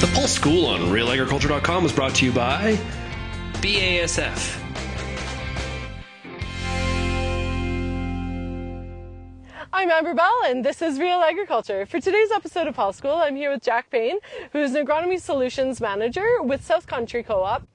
The Pulse School on RealAgriculture.com is brought to you by BASF. I'm Amber Bell, and this is Real Agriculture. For today's episode of Pulse School, I'm here with Jack Payne, who is an Agronomy Solutions Manager with South Country Co-op.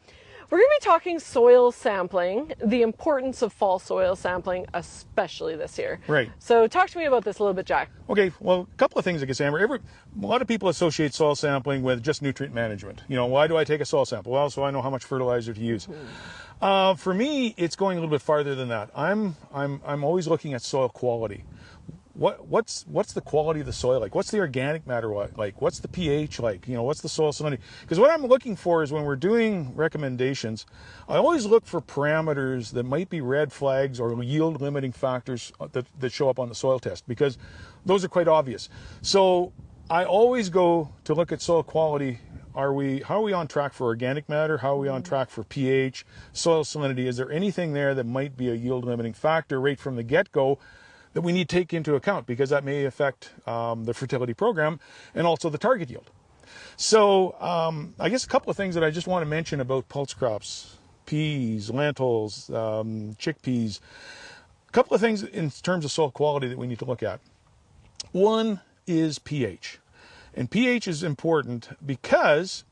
We're going to be talking soil sampling, the importance of fall soil sampling, especially this year. Right. So talk to me about this a little bit, Jack. Okay, well, a couple of things, I guess, Amber. A lot of people associate soil sampling with just nutrient management. You know, why do I take a soil sample? Well, so I know how much fertilizer to use. For me, it's going a little bit farther than that. I'm always looking at soil quality. What's the quality of the soil like? What's the organic matter like? What's the pH like? You know, what's the soil salinity? Because what I'm looking for is when we're doing recommendations, I always look for parameters that might be red flags or yield limiting factors that show up on the soil test, because those are quite obvious. So I always go to look at soil quality. How are we on track for organic matter? How are we on track for pH, soil salinity? Is there anything there that might be a yield limiting factor right from the get-go that we need to take into account, because that may affect the fertility program and also the target yield? So I guess a couple of things that I just want to mention about pulse crops, peas, lentils, chickpeas, a couple of things in terms of soil quality that we need to look at. One is pH. And pH is important because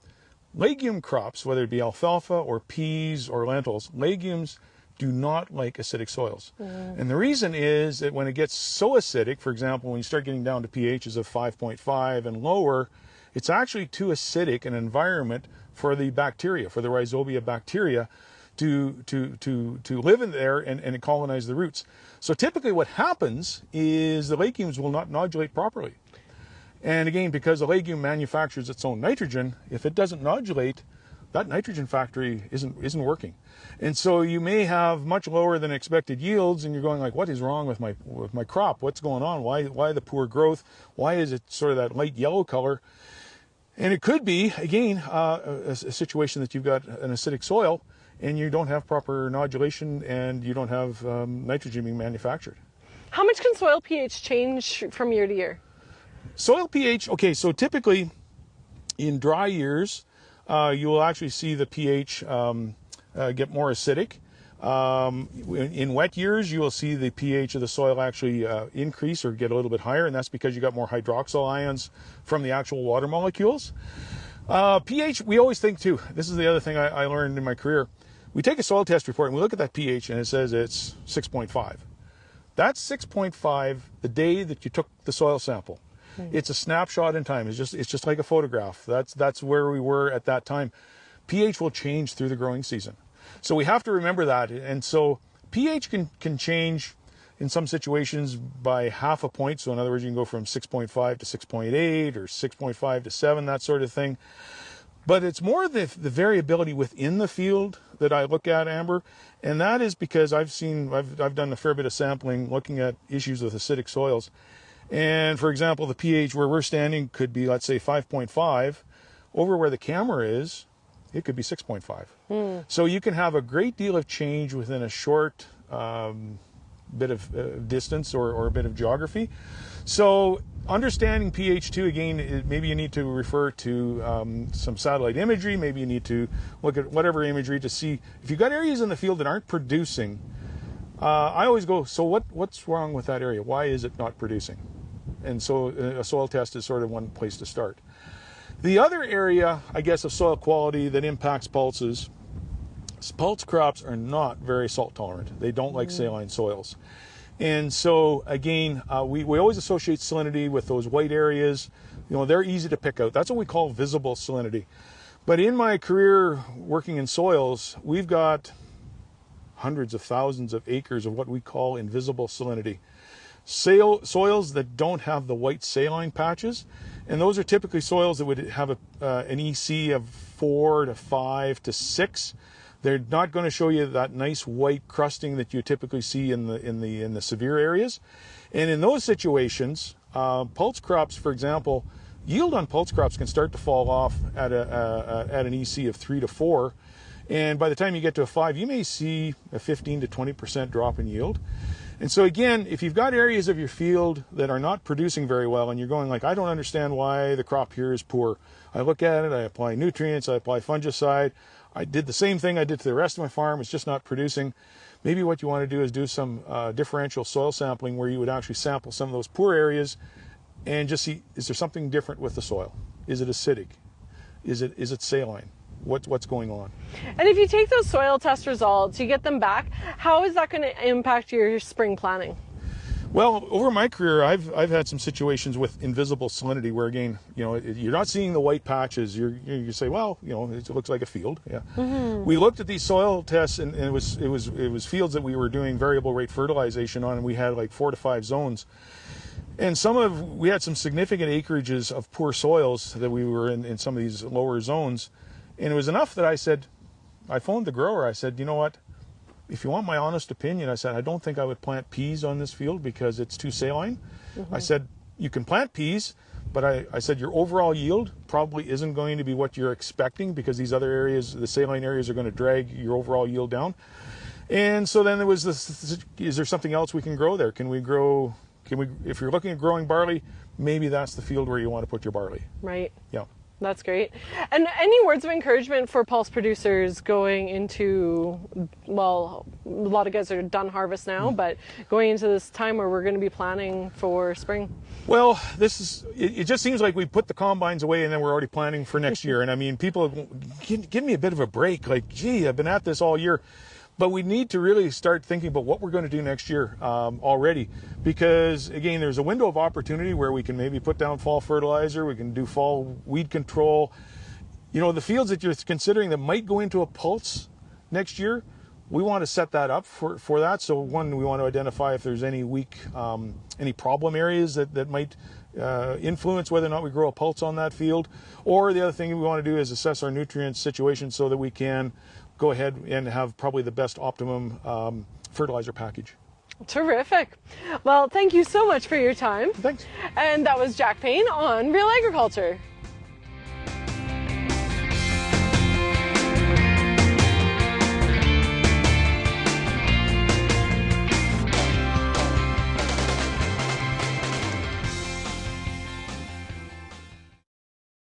legume crops, whether it be alfalfa or peas or lentils, legumes do not like acidic soils. And the reason is that when it gets so acidic, for example, when you start getting down to pHs of 5.5 and lower, it's actually too acidic an environment for the bacteria, for the rhizobia bacteria to live in there and colonize the roots. So typically what happens is the legumes will not nodulate properly. And again, because the legume manufactures its own nitrogen, if it doesn't nodulate, that nitrogen factory isn't working. And so you may have much lower than expected yields, and you're going like, what is wrong with my crop? What's going on? Why the poor growth? Why is it sort of that light yellow color? And it could be, again, a situation that you've got an acidic soil and you don't have proper nodulation and you don't have nitrogen being manufactured. How much can soil pH change from year to year? Soil pH, okay, so typically in dry years, you will actually see the pH get more acidic. In wet years, you will see the pH of the soil actually increase or get a little bit higher, and that's because you got more hydroxyl ions from the actual water molecules. pH, we always think too, this is the other thing I learned in my career. We take a soil test report and we look at that pH and it says it's 6.5. That's 6.5 the day that you took the soil sample. It's a snapshot in time. It's just like a photograph. That's where we were at that time. pH will change through the growing season. So we have to remember that. And so pH can change in some situations by half a point. So in other words, you can go from 6.5 to 6.8 or 6.5 to 7, that sort of thing. But it's more the variability within the field that I look at, Amber. And that is because I've done a fair bit of sampling looking at issues with acidic soils. And for example, the pH where we're standing could be, let's say, 5.5. Over where the camera is, it could be 6.5. So you can have a great deal of change within a short bit of distance or a bit of geography. So understanding pH too, again, maybe you need to refer to some satellite imagery. Maybe you need to look at whatever imagery to see if you've got areas in the field that aren't producing. I always go, so what's wrong with that area? Why is it not producing? And so a soil test is sort of one place to start. The other area, I guess, of soil quality that impacts pulses, pulse crops are not very salt tolerant. They don't like saline soils. And so again, we always associate salinity with those white areas. You know, they're easy to pick out. That's what we call visible salinity. But in my career working in soils, we've got hundreds of thousands of acres of what we call invisible salinity. Soils that don't have the white saline patches, and those are typically soils that would have an EC of 4 to 5 to 6. They're not going to show you that nice white crusting that you typically see in the severe areas. And in those situations, pulse crops, for example, yield on pulse crops can start to fall off at an EC of 3 to 4. And by the time you get to a 5, you may see a 15 to 20% drop in yield. And so again, if you've got areas of your field that are not producing very well and you're going like, I don't understand why the crop here is poor. I look at it, I apply nutrients, I apply fungicide. I did the same thing I did to the rest of my farm. It's just not producing. Maybe what you want to do is do some differential soil sampling where you would actually sample some of those poor areas and just see, is there something different with the soil? Is it acidic? Is it saline? What's going on? And if you take those soil test results, you get them back, how is that going to impact your spring planning? Well, over my career, I've had some situations with invisible salinity where, again, you're not seeing the white patches. You say, well, it looks like a field. Yeah. Mm-hmm. We looked at these soil tests, and it was fields that we were doing variable rate fertilization on, and we had like 4 to 5 zones. And we had some significant acreages of poor soils that we were in some of these lower zones. And it was enough that I phoned the grower. I said, you know what, if you want my honest opinion, I said, I don't think I would plant peas on this field because it's too saline. Mm-hmm. I said, you can plant peas, but I said your overall yield probably isn't going to be what you're expecting because these other areas, the saline areas, are going to drag your overall yield down. And so then there was this, is there something else we can grow there? If you're looking at growing barley, maybe that's the field where you want to put your barley. Right. Yeah. That's great. And any words of encouragement for pulse producers going into, well, a lot of guys are done harvest now, but going into this time where we're going to be planning for spring? Well, it just seems like we put the combines away and then we're already planning for next year. And I mean, people give me a bit of a break. Like, gee, I've been at this all year. But we need to really start thinking about what we're going to do next year already, because again, there's a window of opportunity where we can maybe put down fall fertilizer, we can do fall weed control. The fields that you're considering that might go into a pulse next year, we want to set that up for that. So one, we want to identify if there's any any problem areas that might influence whether or not we grow a pulse on that field. Or the other thing we want to do is assess our nutrient situation so that we can go ahead and have probably the best optimum fertilizer package. Terrific. Well, thank you so much for your time. Thanks. And that was Jack Payne on Real Agriculture.